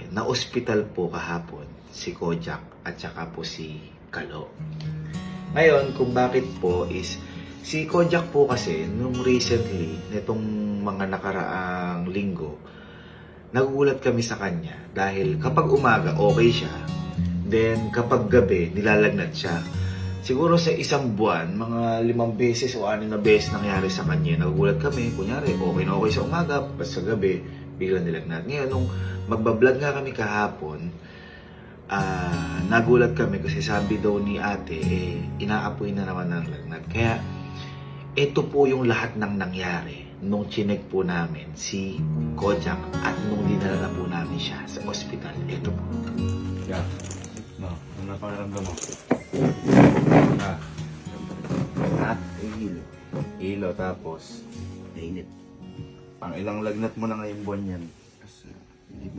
Na-ospital po kahapon si Kojak at saka po si Kalo. Ngayon, kung bakit po is si Kojak po kasi nung recently, nitong mga nakaraang linggo, nagugulat kami sa kanya dahil kapag umaga okay siya, then kapag gabi nilalagnat siya. Siguro sa isang buwan, mga 5 beses o 6 na beses nangyari sa kanya. Nagugulat kami, kunyari okay na okay sa umaga, pas sa gabi, biglang nilagnat. Ngayon, nung magbablog nga kami kahapon, nagulat kami kasi sabi daw ni ate, inaapoy na naman ng lagnat. Kaya, ito po yung lahat ng nangyari nung chinek po namin si Kojak at nung dinala na po namin siya sa ospital. Ito po. Yeah. No, ano na pakiramdam mo? Hilo. Ilo, tapos Mainit. ang ilang lagnat mo na ngayong buwan yan.